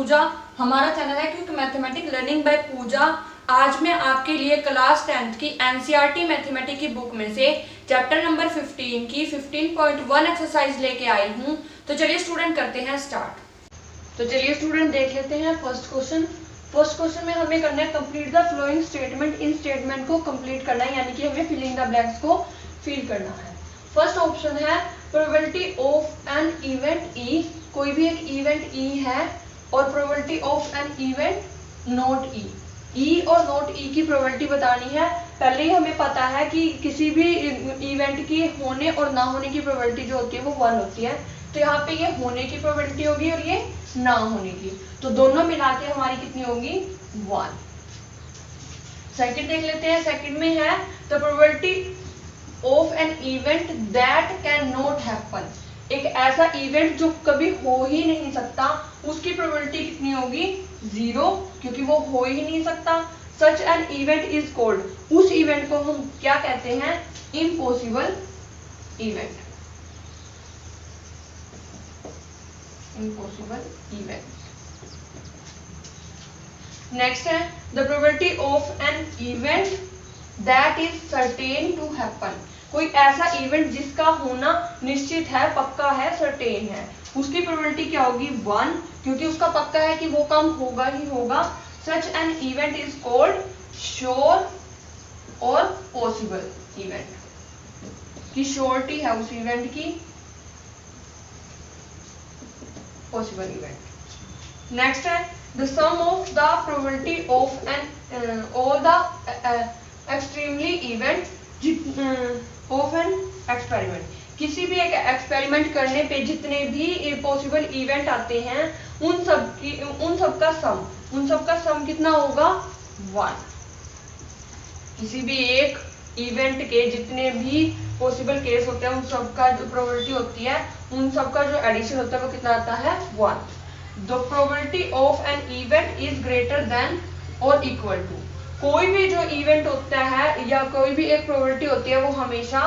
पूजा। हमारा चैनल है quick mathematics learning by पूजा। आज मैं आपके लिए क्लास 10th की एनसीईआरटी मैथमेटिक्स की बुक में से चैप्टर नंबर 15 की 15.1 एक्सरसाइज लेके आई हूँ। तो चलिए स्टूडेंट करते हैं स्टार्ट। तो चलिए स्टूडेंट देख लेते हैं फर्स्ट क्वेश्चन। फर्स्ट क्वेश्चन में हमें करना है कंप्लीट द फ्लोइंग स्टेटमेंट। इन स्टेटमेंट को कंप्लीट करना है, यानी कि हमें फिलिंग द ब्लैंक्स को फिल करना है। फर्स्ट ऑप्शन है probability of an event E. कोई भी एक इवेंट ई है और probability of an event not E. E और नॉट ई की प्रोबेबिलिटी बतानी है। पहले ही हमें पता है कि किसी भी इवेंट की होने और ना होने की प्रोबेबिलिटी जो होती है वो 1 होती है। तो यहाँ पे ये होने की प्रोबेबिलिटी होगी और ये ना होने की, तो दोनों मिला के हमारी कितनी होगी 1। सेकंड देख लेते हैं। सेकंड में है the probability of an event that can not happen. एक ऐसा इवेंट जो कभी हो ही नहीं सकता, उसकी प्रोबेबिलिटी कितनी होगी 0, क्योंकि वो हो ही नहीं सकता। Such an event is called. उस इवेंट को हम क्या कहते हैं? Impossible event. Impossible event. Next है the probability of an event that is certain to happen. कोई ऐसा इवेंट जिसका होना निश्चित है, पक्का है, सर्टेन है, उसकी प्रोबेबिलिटी क्या होगी 1, क्योंकि उसका पक्का है कि वो काम होगा ही होगा। Such an event is called sure और पॉसिबल इवेंट। की श्योरिटी है उस इवेंट की, पॉसिबल इवेंट। नेक्स्ट है the sum of the probability of an all the extremely event of an experiment. किसी भी एक एक्सपेरिमेंट करने पे जितने भी पॉसिबल इवेंट आते हैं उन सब का सम कितना होगा 1। किसी भी एक इवेंट के जितने भी पॉसिबल केस होते हैं उन सब का जो प्रोबेबिलिटी होती है, उन सब का जो एडिशन होता है वो कितना आता है 1। The probability of an event is greater than और इक्वल टू। कोई भी जो इवेंट होता है या कोई भी एक प्रोबेबिलिटी होती है वो हमेशा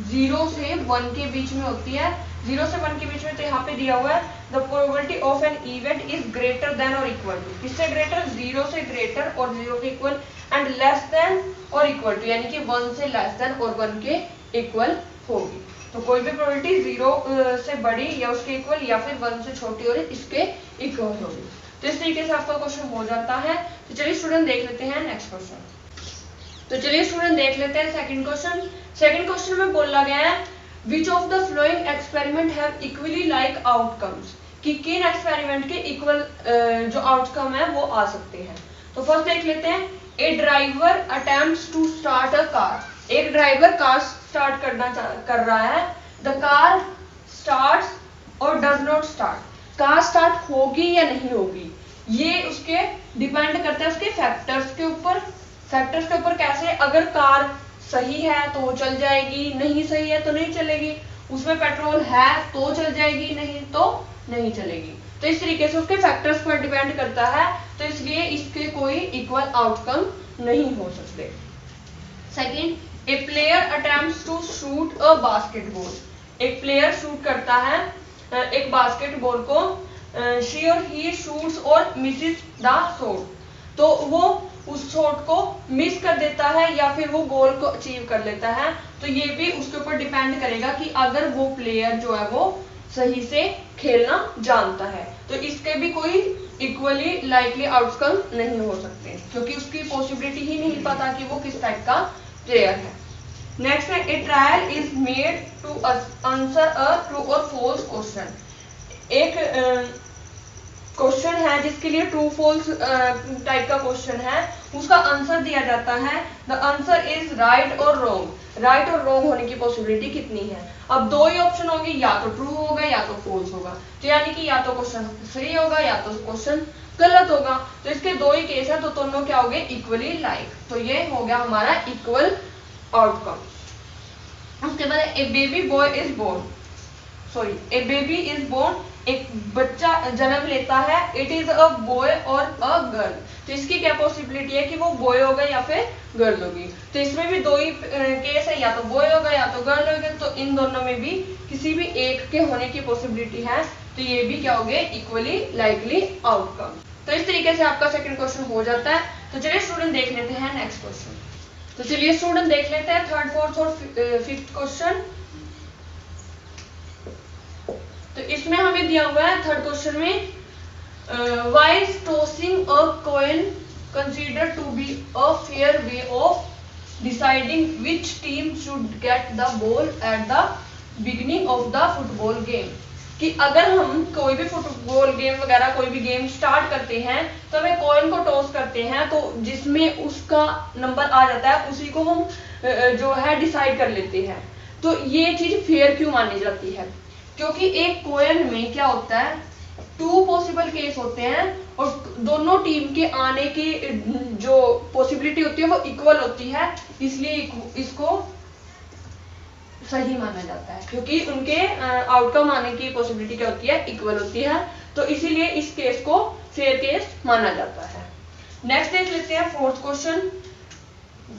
0 से 1 के बीच में होती है। 0 से 1 के बीच में, तो यहाँ पे दिया हुआ है the probability of an event is greater than और इक्वल टू। किससे ग्रेटर? 0 से ग्रेटर और 0 के इक्वल, एंड लेस देन और इक्वल टू, यानी कि 1 से लेस देन और 1 के इक्वल होगी। तो कोई भी प्रोबेबिलिटी 0 से बड़ी या उसके इक्वल या फिर 1 से छोटी और इसके इक्वल होगी। तो इस तरीके से आपका क्वेश्चन हो जाता है। तो चलिए स्टूडेंट देख लेते हैं नेक्स्ट क्वेश्चन। तो चलिए स्टूडेंट देख लेते हैं सेकंड क्वेश्चन। सेकंड क्वेश्चन में बोला गया है which of the flowing experiment have equally like outcomes. कि किन एक्सपेरिमेंट के इक्वल जो आउटकम है वो आ सकते हैं। तो फर्स्ट देख लेते हैं a driver attempts to start a car. एक ड्राइवर कार स्टार्ट कर रहा है। द कार स्टार्ट्स और does not start. Car start होगी या नहीं होगी ये उसके डिपेंड करता है उसके फैक्टर्स के ऊपर। फैक्टर्स के ऊपर कैसे? अगर कार सही है तो चल जाएगी, नहीं सही है तो नहीं चलेगी, उसमें पेट्रोल है तो चल जाएगी, नहीं तो नहीं चलेगी। तो इस तरीके से उसके फैक्टर्स पर डिपेंड करता है, तो इसलिए इसके कोई इक्वल आउटकम नहीं हो सकते। Second a player attempts to shoot a basketball. एक प्लेयर शूट करता है एक बास्केटबॉल को। She or he shoots or misses the shot. तो वो उस शॉट को मिस कर देता है या फिर वो गोल को अचीव कर लेता है। तो ये भी उसके ऊपर डिपेंड करेगा कि अगर वो प्लेयर जो है वो सही से खेलना जानता है, तो इसके भी कोई इक्वली लाइकली आउटकम नहीं हो सकते, क्योंकि उसकी पॉसिबिलिटी ही नहीं पता कि वो किस टाइप का प्लेयर है। नेक्स्ट है a trial is made to answer a true or false question. एक क्वेश्चन है जिसके लिए ट्रू फॉल्स टाइप का क्वेश्चन है, उसका आंसर दिया जाता है। द आंसर इज राइट और रॉन्ग। राइट और रॉन्ग होने की पॉसिबिलिटी कितनी है? अब दो ही ऑप्शन होंगे, या तो ट्रू होगा या तो फॉल्स होगा। तो यानी कि या तो क्वेश्चन सही होगा या तो क्वेश्चन गलत होगा। तो इसके दो ही केस है, तो दोनों क्या हो गए? Equally like. तो ये हो गया हमारा इक्वल आउटकम। उसके बाद a baby boy is born, sorry a baby is born. एक बच्चा जन्म लेता है। इट इज अ बॉय और अ गर्ल। तो इसकी क्या पॉसिबिलिटी है कि वो बॉय होगा या फिर गर्ल होगी। तो इसमें भी दो ही केस है, या तो बॉय होगा या तो गर्ल होगा। तो इन दोनों में भी किसी भी एक के होने की पॉसिबिलिटी है। तो ये भी क्या हो गए? Equally likely outcome. तो इस तरीके से आपका सेकंड क्वेश्चन हो जाता है। तो चलिए स्टूडेंट देख लेते हैं नेक्स्ट क्वेश्चन। तो चलिए स्टूडेंट देख लेते हैं थर्ड, फोर्थ और फिफ्थ क्वेश्चन। तो इसमें हमें दिया हुआ है थर्ड क्वेश्चन में why is tossing a coin considered to be a fair way of deciding which team should get the ball at the beginning of the football game. कि अगर हम कोई भी फुटबॉल गेम वगैरह कोई भी गेम स्टार्ट करते हैं तो हमें कॉइन को टॉस करते हैं, तो जिसमें उसका नंबर आ जाता है उसी को हम जो है डिसाइड कर लेते हैं। तो ये चीज फेयर क्यों मानी जाती है? क्योंकि एक कॉइन में क्या होता है, 2 पॉसिबल केस होते हैं और दोनों टीम के आने की जो पॉसिबिलिटी होती है वो इक्वल होती है, इसलिए इसको सही माना जाता है, क्योंकि उनके आउटकम आने की पॉसिबिलिटी क्या होती है, इक्वल होती है। तो इसीलिए इस केस को फेयर केस माना जाता है। नेक्स्ट देख लेते हैं fourth question.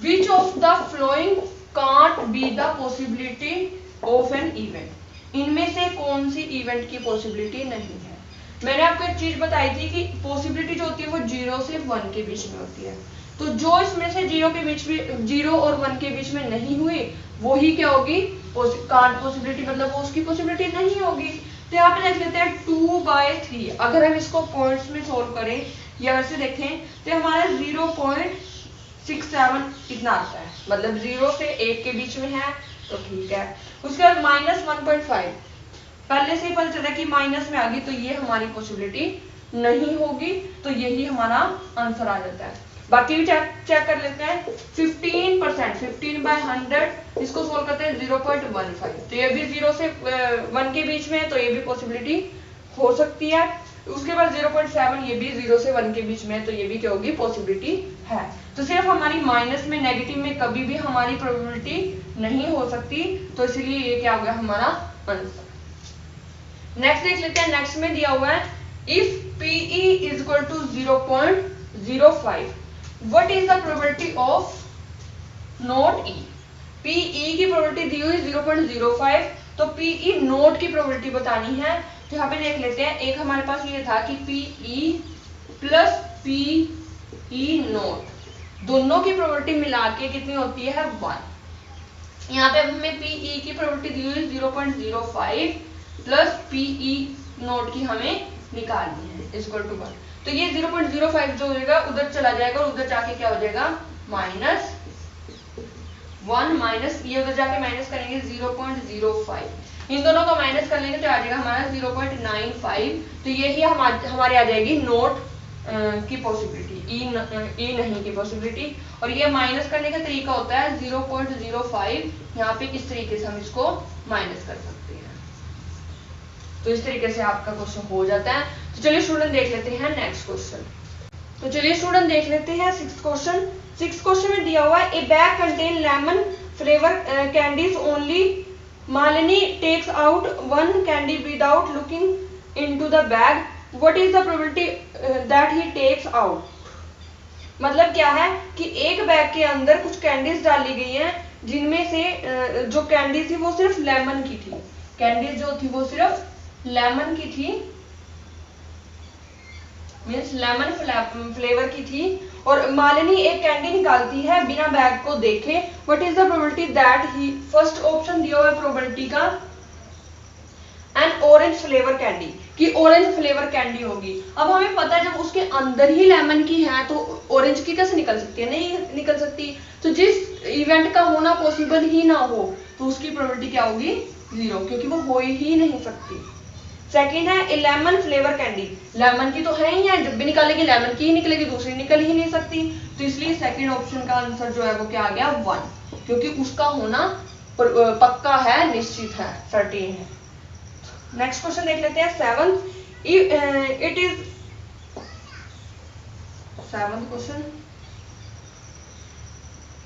Which of the flowing can't be the possibility of an event. इनमें से कौन सी इवेंट की पॉसिबिलिटी नहीं है? मैंने आपको एक चीज बताई थी कि पॉसिबिलिटी जो होती है वो 0 से 1 के बीच में होती है। तो जो इसमें से 0 के बीच में 0 और 1 के बीच में नहीं हुई वो ही क्या होगी, कांट पॉसिबिलिटी, मतलब वो उसकी पॉसिबिलिटी नहीं होगी। तो यहाँ पे देख लेते हैं 2/3। अगर हम इसको पॉइंट्स में सोल्व करें या वैसे देखें तो हमारा 0.67 इतना आता है, मतलब 0 से 1 के बीच में है तो ठीक है। उसके बाद -1.5 पहले से ही पता चला कि माइनस में आ गई तो ये हमारी पॉसिबिलिटी नहीं होगी, तो यही हमारा आंसर आ जाता है। बाकी भी चेक कर लेते हैं। 15%, 15/100 इसको सोल्व करते हैं 0.15। तो ये भी 0 से 1 के बीच में है तो ये भी पॉसिबिलिटी हो सकती है। उसके बाद 0.7 ये भी 0 से 1 के बीच में है तो ये भी क्या होगी, पॉसिबिलिटी है। तो सिर्फ हमारी माइनस में, नेगेटिव में कभी भी हमारी प्रोबेबिलिटी नहीं हो सकती, तो इसलिए ये क्या हो गया हमारा आंसर। नेक्स्ट देख लेते हैं। नेक्स्ट में दिया हुआ है if PE is equal to 0.05 what is the probability of not E। PE की प्रोबेबिलिटी दी हुई 0.05, तो PE नोट की प्रोबेबिलिटी बतानी है। तो यहाँ पे देख लेते हैं, एक हमारे पास ये था कि PE प्लस PE नोट दोनों की प्रोबेबिलिटी मिला के कितनी होती है, 1। यहाँ पे हमें PE की प्रोबेबिलिटी दी हुई 0.05 प्लस PE नोट की हमें निकालनी है इक्वल टू 1। तो ये 0.05 जो हो जाएगा उधर चला जाएगा और उधर जाके क्या हो जाएगा, -1 माइनस ये उधर जाके माइनस करेंगे 0.05, इन दोनों को माइनस कर लेंगे तो आ जाएगा हमारा 0.95। तो यही हमारी आ जाएगी नोट की पॉसिबिलिटी, ई नहीं की पॉसिबिलिटी। और ये माइनस करने का तरीका होता है 0.05, यहाँ पे किस तरीके से हम इसको माइनस कर सकते हैं। तो इस तरीके से आपका क्वेश्चन हो जाता है। तो चलिए स्टूडेंट देख लेते हैं नेक्स्ट क्वेश्चन। तो चलिए स्टूडेंट देख लेते हैं सिक्स्थ क्वेश्चन। सिक्स्थ क्वेश्चन में दिया हुआ है a bag contain lemon flavour candies only Malini takes out 1 candy without looking into the bag, what is the probability that he takes out. मतलब क्या है कि एक बैग के अंदर कुछ कैंडीज डाली गई हैं जिनमें से जो कैंडी थी वो सिर्फ लेमन की थी, कैंडीज जो थी वो सिर्फ लेमन की थी, मीन्स लेमन फ्लेवर की थी। और मालिनी एक कैंडी निकालती है बिना बैग को देखे, what is the probability that he, first option दिया हुआ है प्रोबेबिलिटी का एन ऑरेंज फ्लेवर कैंडी, कि ऑरेंज फ्लेवर कैंडी होगी। अब हमें पता है जब उसके अंदर ही लेमन की है तो ऑरेंज की कैसे निकल सकती है, नहीं निकल सकती। तो जिस इवेंट का होना पॉसिबल ही ना हो तो उसकी प्रोबेबिलिटी क्या होगी, 0, क्योंकि वो हो ही नहीं सकती। सेकंड है लेमन फ्लेवर कैंडी, लेमन की तो है ही है, जब भी निकालेगी लेमन की ही निकलेगी, दूसरी निकल ही नहीं सकती। तो इसलिए सेकंड ऑप्शन का आंसर जो है वो क्या आ गया, 1, क्योंकि उसका होना पक्का है, निश्चित है, सर्टेन है। नेक्स्ट क्वेश्चन देख लेते हैं seventh question.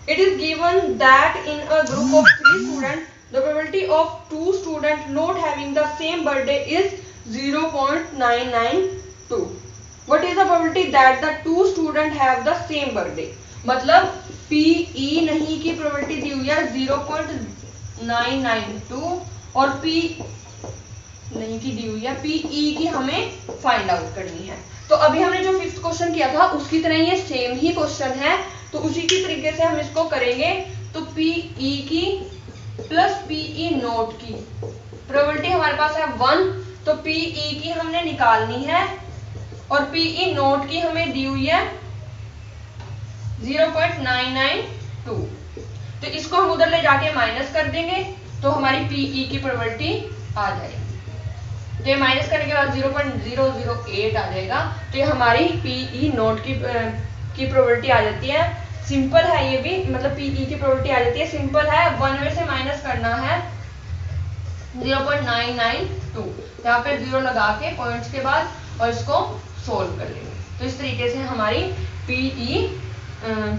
It is given that in a group of 3 students, the probability of 2 students not having the same birthday is 0.992. What is the probability that the 2 students have the same birthday? मतलब PE नहीं की probability दी हुई है 0.992 और P नहीं की दी हुई है, PE की हमें फाइंड आउट करनी है। तो तो अभी हमने जो फिफ्थ क्वेश्चन किया था उसकी तरह ये सेम ही क्वेश्चन है, तो उसी की तरीके से हम इसको करेंगे। तो पीई की प्लस पीई नोट की प्रोबेबिलिटी हमारे पास है 1, तो पीई की हमने निकालनी है और पीई नोट की हमें दी हुई है 0.992। तो इसको हम उधर ले जाके माइनस कर देंगे तो हमारी पीई की प्रोबेबिलिटी आ जाएगी। तो ये माइनस करने के बाद 0.008 आ जाएगा, तो ये हमारी पीई नोट की प्रोबेबिलिटी आ जाती है। सिंपल है ये भी, मतलब पीई की प्रोबेबिलिटी आ जाती है, सिंपल है। 1 में से माइनस करना है 0.992, यहाँ पे 0 लगा के पॉइंट्स के बाद और इसको सोल्व कर लेंगे। तो इस तरीके से हमारी पीई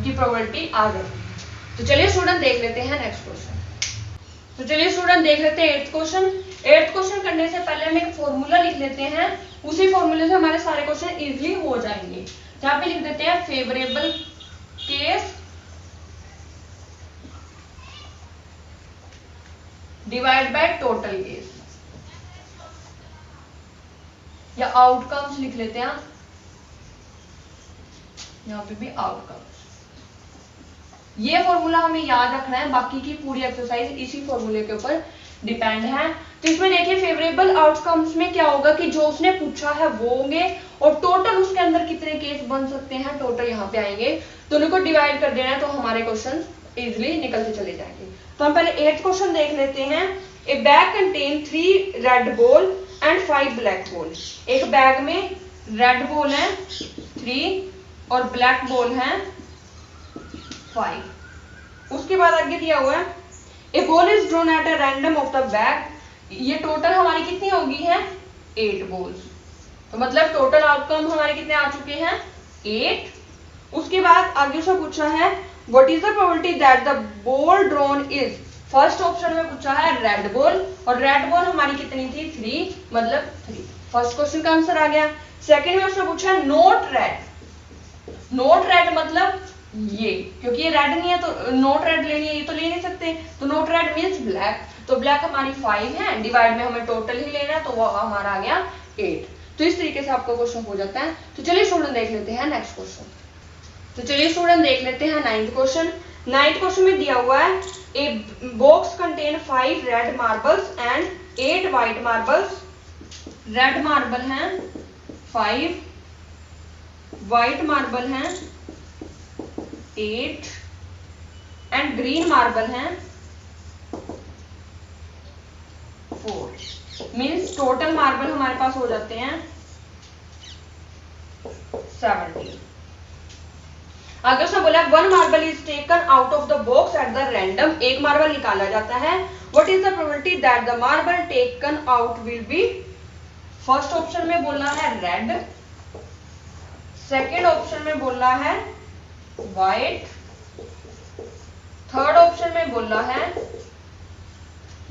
की प्रोबेबिलिटी आ जाती है। तो चलिए स्टूडेंट देख लेते हैं नेक्स्ट क्वेश्चन। तो चलिए स्टूडेंट देख लेते हैं 8th क्वेश्चन। 8th क्वेश्चन करने से पहले हम एक फॉर्मूला लिख लेते हैं, उसी फॉर्मूले से हमारे सारे क्वेश्चन इजीली हो जाएंगे। जहां पे लिख देते हैं favourable case divide by total case, या आउटकम्स लिख लेते हैं, यहाँ पे भी आउटकम्स। ये फॉर्मूला हमें याद रखना है, बाकी की पूरी एक्सरसाइज इसी फॉर्मूले के ऊपर डिपेंड है। तो इसमें देखिए फेवरेबल आउटकम्स में क्या होगा कि जो उसने पूछा है वो होंगे और टोटल उसके अंदर कितने केस बन सकते हैं टोटल यहाँ पे आएंगे, दोनों को डिवाइड कर देना है तो हमारे क्वेश्चन इजिली निकलते चले जाएंगे। तो हम पहले 8th क्वेश्चन देख लेते हैं। ए bag contain 3 red ball and 5 black ball. एक बैग में रेड बॉल है 3 और ब्लैक बॉल है 5। उसके बाद आगे दिया हुआ है a ball is drawn at a random of the bag. ये टोटल हमारी कितनी होगी है 8 बॉल्स। तो मतलब टोटल आउटकम हमारे कितने आ चुके हैं 8। उसके बाद आगे से पूछा है what is the probability that the ball drawn is. First option में पूछा है रेड बॉल और रेड बॉल हमारी कितनी थी 3, मतलब 3। फर्स्ट क्वेश्चन का आंसर आ गया। सेकंड में उसने पूछा है नोट रेड। नोट रेड मतलब ये, क्योंकि ये रेड नहीं है तो नोट रेड लेनी है, ये तो ले नहीं सकते, तो नोट रेड मींस ब्लैक। तो ब्लैक हमारी 5 है, डिवाइड में हमें टोटल ही लेना है तो वो हमारा आ गया 8। तो इस तरीके से आपका क्वेश्चन हो जाता है। तो चलिए स्टूडेंट देख लेते हैं नेक्स्ट क्वेश्चन। तो चलिए स्टूडेंट देख लेते हैं 9th क्वेश्चन। 9th क्वेश्चन में दिया हुआ है a box contain 5 red marbles and 8 white marbles. Red marble हैं 5, व्हाइट मार्बल हैं 8 एंड ग्रीन मार्बल हैं 4। मींस टोटल मार्बल हमारे पास हो जाते हैं 70। आगे उसने बोला 1 marble is taken out of the box at the random. एक मार्बल निकाला जाता है। What is the probability that the marble taken out will be. First option में बोला है रेड, सेकेंड ऑप्शन में बोला है व्हाइट, थर्ड ऑप्शन में बोला है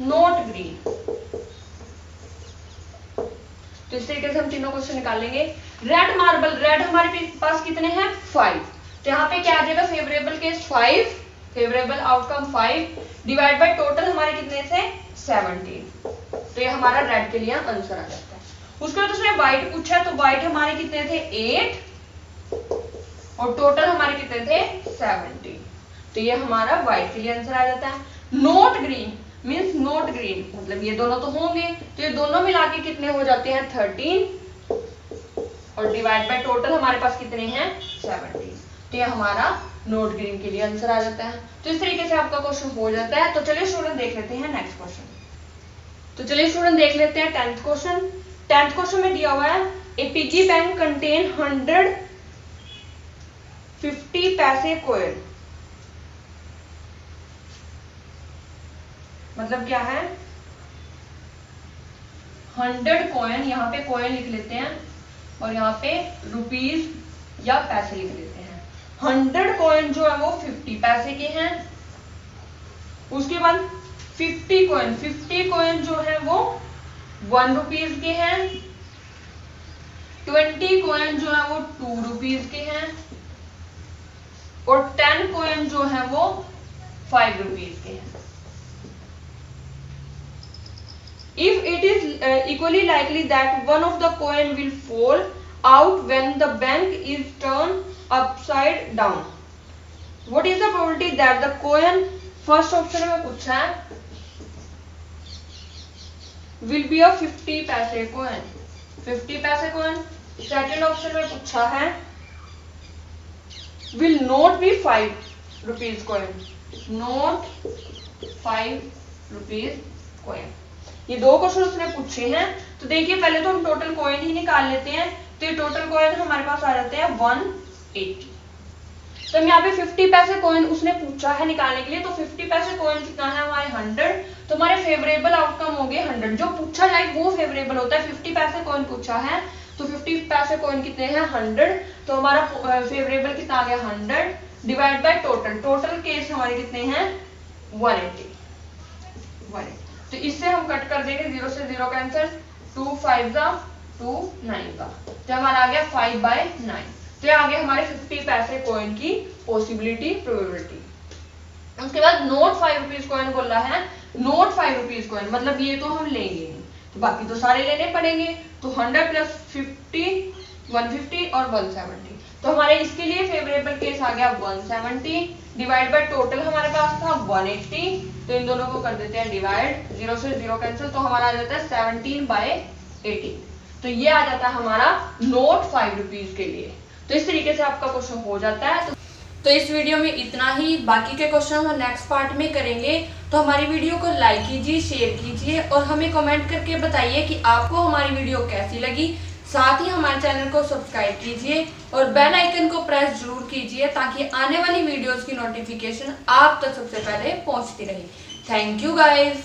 नॉट ग्रीन। तो इस तरीके से हम तीनों क्वेश्चन निकालेंगे। रेड मार्बल, रेड हमारे पास कितने हैं 5, तो यहाँ पे क्या आ जाएगा favourable case 5, favourable outcome 5 divide by total हमारे कितने थे 17। तो ये हमारा रेड के लिए आंसर आ जाता है। उसके बाद उसने व्हाइट पूछा, तो व्हाइट हमारे कितने थे 8 और टोटल हमारे कितने थे 17। तो ये हमारा व्हाइट के लिए आंसर आ जाता है। Not green means not green, मतलब ये दोनों तो होंगे, तो ये दोनों मिला के कितने हो जाते हैं 13 और डिवाइड बाय टोटल हमारे पास कितने हैं 17। तो ये हमारा नॉट ग्रीन के लिए आंसर आ जाता है। तो इस तरीके से आपका क्वेश्चन हो जाता है। तो चलिए स्टूडेंट देख लेते हैं नेक्स्ट क्वेश्चन। तो चलिए स्टूडेंट देख लेते हैं 10th क्वेश्चन। 10th क्वेश्चन में दिया हुआ है ए पिगी बैंक कंटेन 150 पैसे कॉइन। मतलब क्या है 100 कॉइन, यहाँ पे कॉइन लिख लेते हैं और यहाँ पे रुपीज या पैसे लिख लेते हैं। 100 कॉइन जो है वो 50 पैसे के हैं। उसके बाद 50 कॉइन जो है वो 1 रुपीज के हैं। 20 कॉइन जो है वो 2 रुपीज के हैं और 10 कॉइन जो है वो 5 रुपीज के हैं। If it is equally likely that one of the coin will fall out when the bank is turned upside down. What is the probability that the coin, first option में पूछा है, will be a 50 पैसे coin, 50 पैसे coin. Second option में पूछा है will not be 5 rupees coin, not 5 rupees coin. ये दो क्वेश्चन उसने पूछे हैं. तो देखिए पहले तो हम टोटल कॉइन ही निकाल लेते हैं. तो ये टोटल कॉइन हमारे पास आ जाते हैं 180. तो हम यहाँ पे 50 पैसे कॉइन उसने पूछा है निकालने के लिए. तो 50 पैसे कॉइन कितना है हमारे 100. तो हमारे फेवरेबल आउटकम हो गए 100. जो पूछा जाए वो फेवरेबल होता है. 50 पैसे कॉइन पूछा है तो 50 पैसे कॉइन कितने हैं 100. तो हमारा फेवरेबल कितना आ गया 100 divide by total. Total case हमारे कितने हैं 180. तो इससे हम कट कर देंगे, 0 से 0 कैंसिल, 2 5 जा 2 9 का. तो हमारा आ गया 5/9. तो ये आ गया हमारे 50 पैसे कॉइन की पॉसिबिलिटी प्रोबेबिलिटी. उसके बाद नोट 5 रुपीज कॉइन बोल रहा है. नोट 5 रुपीज कॉइन मतलब ये तो हम लेंगे नहीं, तो बाकी तो सारे लेने पड़ेंगे. तो 100 प्लस 50 150 और 170. तो हमारे इसके लिए फेवरेबल केस आ गया 170 डिवाइड बाय टोटल हमारे पास था 180. तो इन दोनों को कर देते हैं डिवाइड, 0 से 0 कैंसिल. तो हमारा आ जाता है 17/18. तो ये आ जाता है हमारा नोट 5 रुपीज के लिए. तो इस तरीके से आपका क्वेश्चन हो जाता है. तो इस वीडियो में इतना ही. बाकी के क्वेश्चन हम नेक्स्ट पार्ट में करेंगे. तो हमारी वीडियो को लाइक कीजिए, शेयर कीजिए और हमें कमेंट करके बताइए कि आपको हमारी वीडियो कैसी लगी. साथ ही हमारे चैनल को सब्सक्राइब कीजिए और बेल आइकन को प्रेस जरूर कीजिए ताकि आने वाली वीडियोस की नोटिफिकेशन आप तक सबसे पहले पहुंचती रहे. Thank you guys.